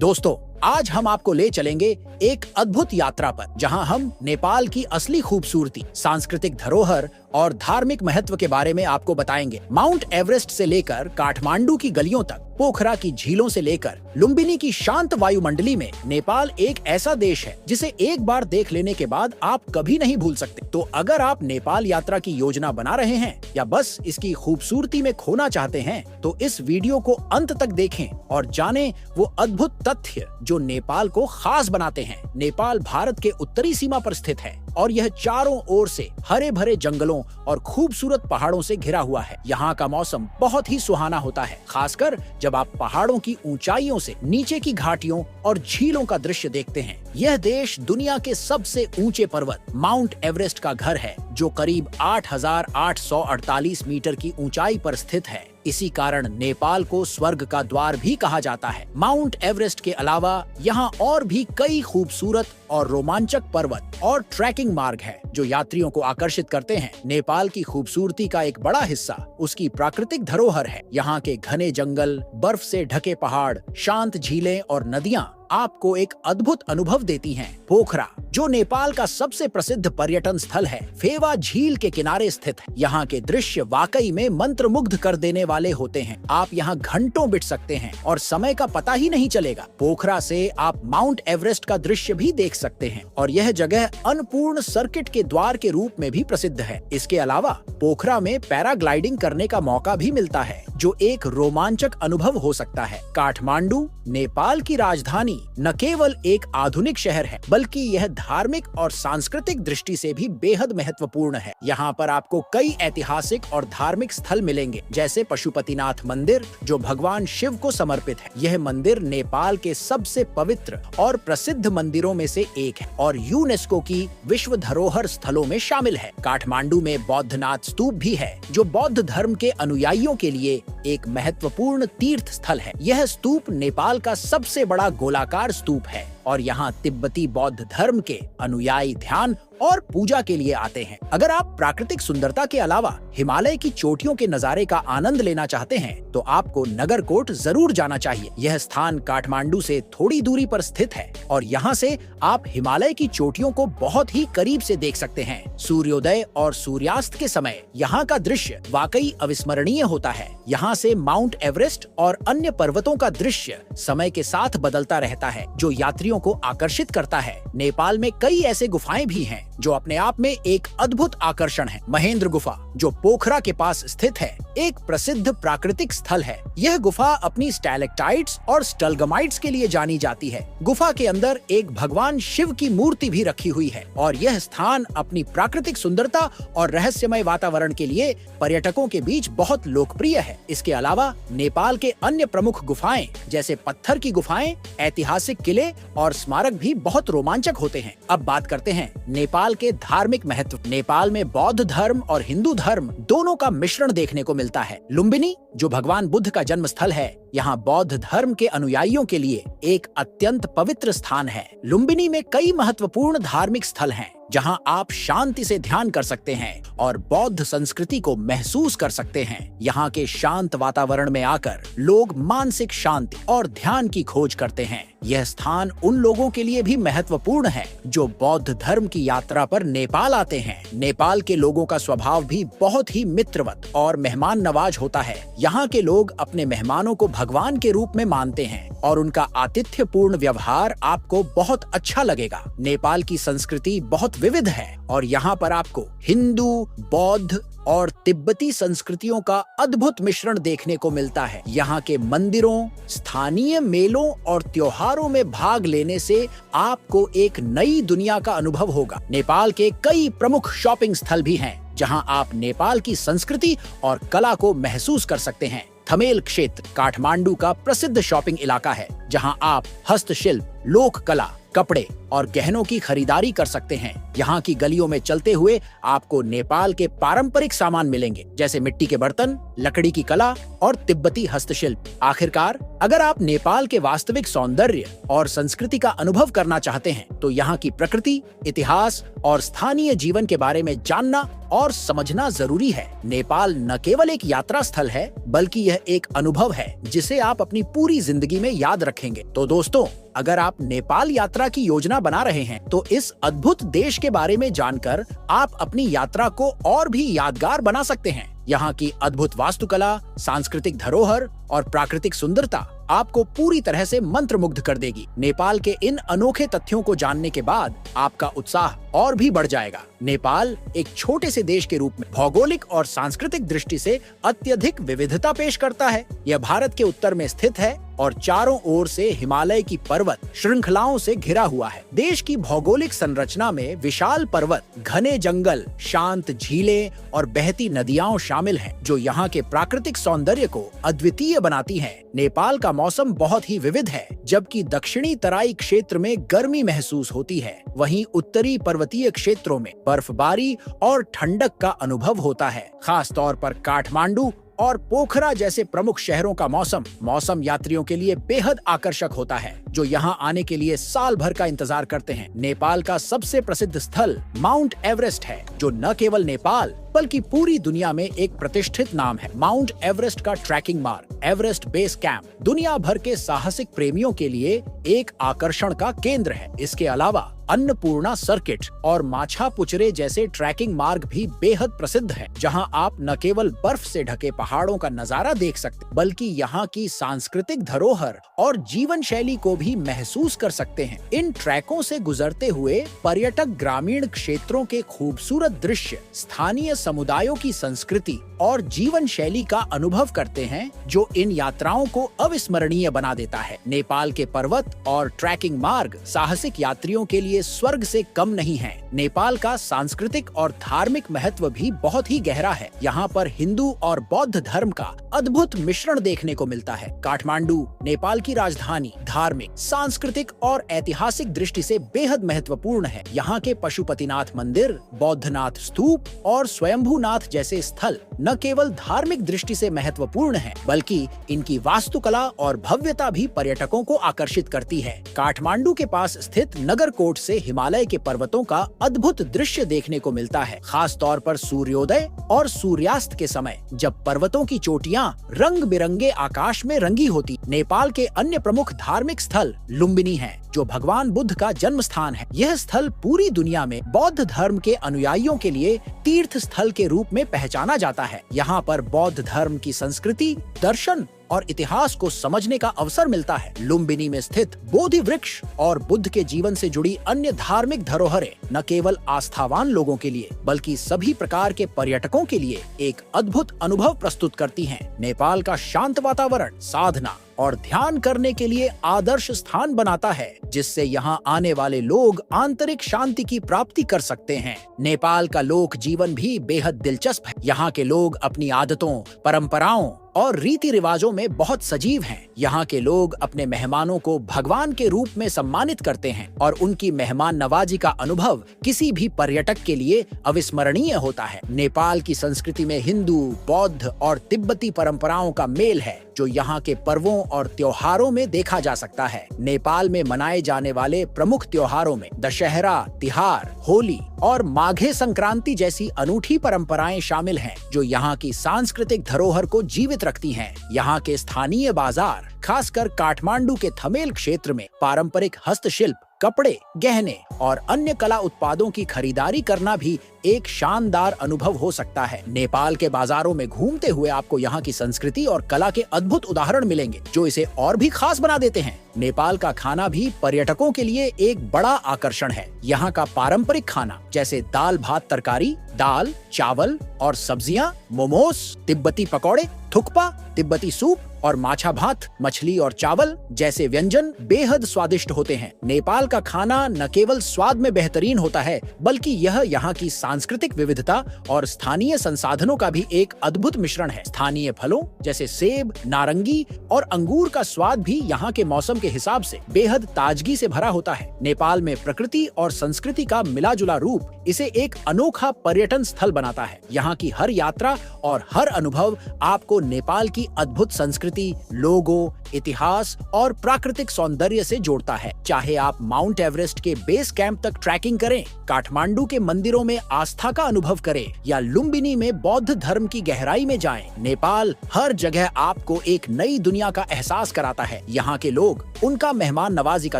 दोस्तों, आज हम आपको ले चलेंगे एक अद्भुत यात्रा पर, जहां हम नेपाल की असली खूबसूरती, सांस्कृतिक धरोहर और धार्मिक महत्व के बारे में आपको बताएंगे। माउंट एवरेस्ट से लेकर काठमांडू की गलियों तक, पोखरा की झीलों से लेकर लुम्बिनी की शांत वायुमंडली में, नेपाल एक ऐसा देश है जिसे एक बार देख लेने के बाद आप कभी नहीं भूल सकते। तो अगर आप नेपाल यात्रा की योजना बना रहे हैं या बस इसकी खूबसूरती में खोना चाहते हैं, तो इस वीडियो को अंत तक देखें और जानें वो अद्भुत तथ्य जो नेपाल को खास बनाते हैं। नेपाल भारत के उत्तरी सीमा पर स्थित है और यह चारों ओर से हरे भरे जंगलों और खूबसूरत पहाड़ों से घिरा हुआ है। यहाँ का मौसम बहुत ही सुहाना होता है, खासकर जब आप पहाड़ों की ऊंचाइयों से नीचे की घाटियों और झीलों का दृश्य देखते हैं। यह देश दुनिया के सबसे ऊंचे पर्वत माउंट एवरेस्ट का घर है, जो करीब 8,848 मीटर की ऊंचाई पर स्थित है। इसी कारण नेपाल को स्वर्ग का द्वार भी कहा जाता है। माउंट एवरेस्ट के अलावा यहाँ और भी कई खूबसूरत और रोमांचक पर्वत और ट्रैकिंग मार्ग है, जो यात्रियों को आकर्षित करते हैं। नेपाल की खूबसूरती का एक बड़ा हिस्सा उसकी प्राकृतिक धरोहर है। यहाँ के घने जंगल, बर्फ से ढके पहाड़, शांत झीलें और नदियाँ आपको एक अद्भुत अनुभव देती हैं। पोखरा, जो नेपाल का सबसे प्रसिद्ध पर्यटन स्थल है, फेवा झील के किनारे स्थित है। यहाँ के दृश्य वाकई में मंत्रमुग्ध कर देने वाले होते हैं। आप यहाँ घंटों बिता सकते हैं और समय का पता ही नहीं चलेगा। पोखरा से आप माउंट एवरेस्ट का दृश्य भी देख सकते हैं और यह जगह अन्नपूर्ण सर्किट के द्वार के रूप में भी प्रसिद्ध है। इसके अलावा पोखरा में पैराग्लाइडिंग करने का मौका भी मिलता है, जो एक रोमांचक अनुभव हो सकता है। काठमांडू नेपाल की राजधानी न केवल एक आधुनिक शहर है, बल्कि यह धार्मिक और सांस्कृतिक दृष्टि से भी बेहद महत्वपूर्ण है। यहाँ पर आपको कई ऐतिहासिक और धार्मिक स्थल मिलेंगे, जैसे पशुपतिनाथ मंदिर, जो भगवान शिव को समर्पित है। यह मंदिर नेपाल के सबसे पवित्र और प्रसिद्ध मंदिरों में से एक है और यूनेस्को की विश्व धरोहर स्थलों में शामिल है। काठमांडू में बौद्धनाथ स्तूप भी है, जो बौद्ध धर्म के अनुयायियों के लिए एक महत्वपूर्ण तीर्थ स्थल है। यह स्तूप नेपाल का सबसे बड़ा गोलाकार स्तूप है और यहाँ तिब्बती बौद्ध धर्म के अनुयायी ध्यान और पूजा के लिए आते हैं। अगर आप प्राकृतिक सुंदरता के अलावा हिमालय की चोटियों के नजारे का आनंद लेना चाहते हैं, तो आपको नगरकोट जरूर जाना चाहिए। यह स्थान काठमांडू से थोड़ी दूरी पर स्थित है और यहाँ से आप हिमालय की चोटियों को बहुत ही करीब से देख सकते हैं। सूर्योदय और सूर्यास्त के समय यहाँ का दृश्य वाकई अविस्मरणीय होता है। यहाँ से माउंट एवरेस्ट और अन्य पर्वतों का दृश्य समय के साथ बदलता रहता है, जो यात्रियों को आकर्षित करता है। नेपाल में कई ऐसे गुफाएं भी हैं जो अपने आप में एक अद्भुत आकर्षण है। महेंद्र गुफा, जो पोखरा के पास स्थित है, एक प्रसिद्ध प्राकृतिक स्थल है। यह गुफा अपनी स्टैलेक्टाइट्स और स्टलगमाइट्स के लिए जानी जाती है। गुफा के अंदर एक भगवान शिव की मूर्ति भी रखी हुई है और यह स्थान अपनी प्राकृतिक सुंदरता और रहस्यमय वातावरण के लिए पर्यटकों के बीच बहुत लोकप्रिय है। इसके अलावा नेपाल के अन्य प्रमुख गुफाएं, जैसे पत्थर की गुफाएं, ऐतिहासिक किले और स्मारक भी बहुत रोमांचक होते हैं। अब बात करते हैं नेपाल के धार्मिक महत्व। नेपाल में बौद्ध धर्म और हिंदू धर्म दोनों का मिश्रण देखने को मिलता है। लुम्बिनी, जो भगवान बुद्ध का जन्म स्थल है, यहाँ बौद्ध धर्म के अनुयायियों के लिए एक अत्यंत पवित्र स्थान है। लुम्बिनी में कई महत्वपूर्ण धार्मिक स्थल हैं, जहाँ आप शांति से ध्यान कर सकते हैं और बौद्ध संस्कृति को महसूस कर सकते हैं। यहाँ के शांत वातावरण में आकर लोग मानसिक शांति और ध्यान की खोज करते हैं। यह स्थान उन लोगों के लिए भी महत्वपूर्ण है जो बौद्ध धर्म की यात्रा पर नेपाल आते हैं। नेपाल के लोगों का स्वभाव भी बहुत ही मित्रवत और मेहमान नवाज होता है। यहाँ के लोग अपने मेहमानों को भगवान के रूप में मानते हैं और उनका आतिथ्यपूर्ण व्यवहार आपको बहुत अच्छा लगेगा। नेपाल की संस्कृति बहुत विविध है और यहाँ पर आपको हिंदू, बौद्ध और तिब्बती संस्कृतियों का अद्भुत मिश्रण देखने को मिलता है। यहाँ के मंदिरों, स्थानीय मेलों और त्योहारों में भाग लेने से आपको एक नई दुनिया का अनुभव होगा। नेपाल के कई प्रमुख शॉपिंग स्थल भी हैं, जहाँ आप नेपाल की संस्कृति और कला को महसूस कर सकते हैं। थमेल क्षेत्र काठमांडू का प्रसिद्ध शॉपिंग इलाका है, जहाँ आप हस्तशिल्प, लोक कला, कपड़े और गहनों की खरीदारी कर सकते हैं। यहाँ की गलियों में चलते हुए आपको नेपाल के पारंपरिक सामान मिलेंगे, जैसे मिट्टी के बर्तन, लकड़ी की कला और तिब्बती हस्तशिल्प। आखिरकार, अगर आप नेपाल के वास्तविक सौंदर्य और संस्कृति का अनुभव करना चाहते हैं, तो यहाँ की प्रकृति, इतिहास और स्थानीय जीवन के बारे में जानना और समझना जरूरी है। नेपाल न केवल एक यात्रा स्थल है, बल्कि यह एक अनुभव है जिसे आप अपनी पूरी जिंदगी में याद रखेंगे। तो दोस्तों, अगर आप नेपाल यात्रा की योजना बना रहे हैं, तो इस अद्भुत देश के बारे में जानकर आप अपनी यात्रा को और भी यादगार बना सकते हैं। यहाँ की अद्भुत वास्तुकला, सांस्कृतिक धरोहर और प्राकृतिक सुंदरता आपको पूरी तरह से मंत्रमुग्ध कर देगी। नेपाल के इन अनोखे तथ्यों को जानने के बाद आपका उत्साह और भी बढ़ जाएगा। नेपाल एक छोटे से देश के रूप में भौगोलिक और सांस्कृतिक दृष्टि से अत्यधिक विविधता पेश करता है। यह भारत के उत्तर में स्थित है और चारों ओर से हिमालय की पर्वत श्रृंखलाओं से घिरा हुआ है। देश की भौगोलिक संरचना में विशाल पर्वत, घने जंगल, शांत झीलें और बहती नदियां शामिल हैं, जो यहाँ के प्राकृतिक सौंदर्य को अद्वितीय बनाती हैं। नेपाल का मौसम बहुत ही विविध है। जबकि दक्षिणी तराई क्षेत्र में गर्मी महसूस होती है, वहीं उत्तरी पर्वतीय क्षेत्रों में बर्फबारी और ठंडक का अनुभव होता है। खास तौर पर काठमांडू और पोखरा जैसे प्रमुख शहरों का मौसम यात्रियों के लिए बेहद आकर्षक होता है, जो यहाँ आने के लिए साल भर का इंतजार करते हैं। नेपाल का सबसे प्रसिद्ध स्थल माउंट एवरेस्ट है, जो न केवल नेपाल बल्कि पूरी दुनिया में एक प्रतिष्ठित नाम है। माउंट एवरेस्ट का ट्रैकिंग मार्ग, एवरेस्ट बेस कैंप, दुनिया भर के साहसिक प्रेमियों के लिए एक आकर्षण का केंद्र है। इसके अलावा अन्नपूर्णा सर्किट और माछापुचरे जैसे ट्रैकिंग मार्ग भी बेहद प्रसिद्ध हैं, जहां आप न केवल बर्फ से ढके पहाड़ों का नजारा देख सकते, बल्कि यहाँ की सांस्कृतिक धरोहर और जीवन शैली को भी महसूस कर सकते हैं। इन ट्रैकों से गुजरते हुए पर्यटक ग्रामीण क्षेत्रों के खूबसूरत दृश्य, स्थानीय समुदायों की संस्कृति और जीवन शैली का अनुभव करते हैं, जो इन यात्राओं को अविस्मरणीय बना देता है। नेपाल के पर्वत और ट्रैकिंग मार्ग साहसिक यात्रियों के लिए स्वर्ग से कम नहीं है। नेपाल का सांस्कृतिक और धार्मिक महत्व भी बहुत ही गहरा है। यहाँ पर हिंदू और बौद्ध धर्म का अद्भुत मिश्रण देखने को मिलता है। काठमांडू नेपाल की राजधानी धार्मिक, सांस्कृतिक और ऐतिहासिक दृष्टि से बेहद महत्वपूर्ण है। यहाँ के पशुपतिनाथ मंदिर, बौद्धनाथ स्तूप और स्वयंभूनाथ जैसे स्थल न केवल धार्मिक दृष्टि से महत्वपूर्ण है, बल्कि इनकी वास्तुकला और भव्यता भी पर्यटकों को आकर्षित करती है। काठमांडू के पास स्थित नगरकोट से हिमालय के पर्वतों का अद्भुत दृश्य देखने को मिलता है, खास तौर पर सूर्योदय और सूर्यास्त के समय, जब पर्वतों की चोटियां रंग बिरंगे आकाश में रंगी होती। नेपाल के अन्य प्रमुख धार्मिक स्थल लुम्बिनी है, जो भगवान बुद्ध का जन्म स्थान है। यह स्थल पूरी दुनिया में बौद्ध धर्म के अनुयायियों के लिए तीर्थ स्थल के रूप में पहचाना जाता है। यहाँ पर बौद्ध धर्म की संस्कृति, दर्शन और इतिहास को समझने का अवसर मिलता है। लुम्बिनी में स्थित बोधि वृक्ष और बुद्ध के जीवन से जुड़ी अन्य धार्मिक धरोहरें न केवल आस्थावान लोगों के लिए, बल्कि सभी प्रकार के पर्यटकों के लिए एक अद्भुत अनुभव प्रस्तुत करती हैं। नेपाल का शांत वातावरण साधना और ध्यान करने के लिए आदर्श स्थान बनाता है, जिससे यहाँ आने वाले लोग आंतरिक शांति की प्राप्ति कर सकते हैं। नेपाल का लोक जीवन भी बेहद दिलचस्प है। यहाँ के लोग अपनी आदतों, परंपराओं और रीति रिवाजों में बहुत सजीव हैं। यहाँ के लोग अपने मेहमानों को भगवान के रूप में सम्मानित करते हैं और उनकी मेहमान नवाजी का अनुभव किसी भी पर्यटक के लिए अविस्मरणीय होता है। नेपाल की संस्कृति में हिंदू, बौद्ध और तिब्बती परंपराओं का मेल है, जो यहाँ के पर्वों और त्योहारों में देखा जा सकता है। नेपाल में मनाए जाने वाले प्रमुख त्योहारों में दशहरा, तिहार, होली और माघे संक्रांति जैसी अनूठी परंपराएं शामिल हैं, जो यहाँ की सांस्कृतिक धरोहर को जीवित रखती हैं। यहाँ के स्थानीय बाजार, खासकर काठमांडू के थमेल क्षेत्र में पारंपरिक हस्तशिल्प, कपड़े, गहने और अन्य कला उत्पादों की खरीदारी करना भी एक शानदार अनुभव हो सकता है। नेपाल के बाजारों में घूमते हुए आपको यहाँ की संस्कृति और कला के अद्भुत उदाहरण मिलेंगे, जो इसे और भी खास बना देते हैं। नेपाल का खाना भी पर्यटकों के लिए एक बड़ा आकर्षण है। यहाँ का पारंपरिक खाना जैसे दाल भात तरकारी, दाल, चावल और सब्जियां, मोमोस, तिब्बती पकौड़े, थुक्पा, तिब्बती सूप और माछा भात, मछली और चावल जैसे व्यंजन बेहद स्वादिष्ट होते हैं। नेपाल का खाना न केवल स्वाद में बेहतरीन होता है, बल्कि यह यहाँ की सांस्कृतिक विविधता और स्थानीय संसाधनों का भी एक अद्भुत मिश्रण है। स्थानीय फलों जैसे सेब, नारंगी और अंगूर का स्वाद भी यहाँ के मौसम के हिसाब से बेहद ताजगी से भरा होता है। नेपाल में प्रकृति और संस्कृति का मिलाजुला रूप इसे एक अनोखा पर्यटन स्थल बनाता है। यहाँ की हर यात्रा और हर अनुभव आपको नेपाल की अद्भुत संस्कृति, लोगों, इतिहास और प्राकृतिक सौंदर्य से जोड़ता है। चाहे आप माउंट एवरेस्ट के बेस कैंप तक ट्रैकिंग करें, काठमांडू के मंदिरों में आस्था का अनुभव करें या लुम्बिनी में बौद्ध धर्म की गहराई में जाएं, नेपाल हर जगह आपको एक नई दुनिया का एहसास कराता है। यहाँ के लोग, उनका मेहमान नवाजी का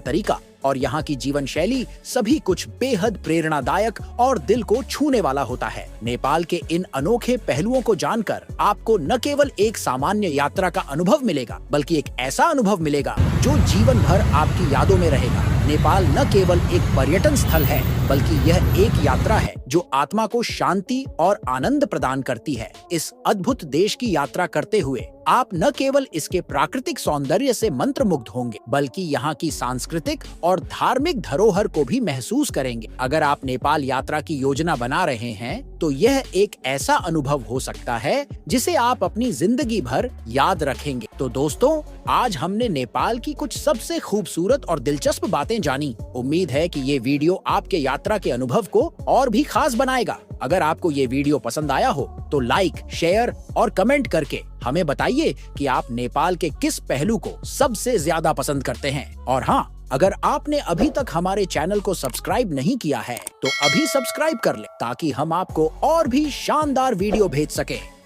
तरीका और यहाँ की जीवन शैली सभी कुछ बेहद प्रेरणादायक और दिल को छूने वाला होता है। नेपाल के इन अनोखे पहलुओं को जानकर आपको न केवल एक सामान्य यात्रा का अनुभव मिलेगा, बल्कि एक ऐसा अनुभव मिलेगा जो जीवन भर आपकी यादों में रहेगा। नेपाल न केवल एक पर्यटन स्थल है, बल्कि यह एक यात्रा है जो आत्मा को शांति और आनंद प्रदान करती है। इस अद्भुत देश की यात्रा करते हुए आप न केवल इसके प्राकृतिक सौंदर्य से मंत्रमुग्ध होंगे, बल्कि यहाँ की सांस्कृतिक और धार्मिक धरोहर को भी महसूस करेंगे। अगर आप नेपाल यात्रा की योजना बना रहे हैं, तो यह एक ऐसा अनुभव हो सकता है जिसे आप अपनी जिंदगी भर याद रखेंगे। तो दोस्तों, आज हमने नेपाल की कुछ सबसे खूबसूरत और दिलचस्प बातें जानी। उम्मीद है कि ये वीडियो आपके यात्रा के अनुभव को और भी खास बनाएगा। अगर आपको ये वीडियो पसंद आया हो तो लाइक, शेयर और कमेंट करके हमें बताइए कि आप नेपाल के किस पहलू को सबसे ज्यादा पसंद करते हैं। और हाँ, अगर आपने अभी तक हमारे चैनल को सब्सक्राइब नहीं किया है तो अभी सब्सक्राइब कर ले, ताकि हम आपको और भी शानदार वीडियो भेज सकें।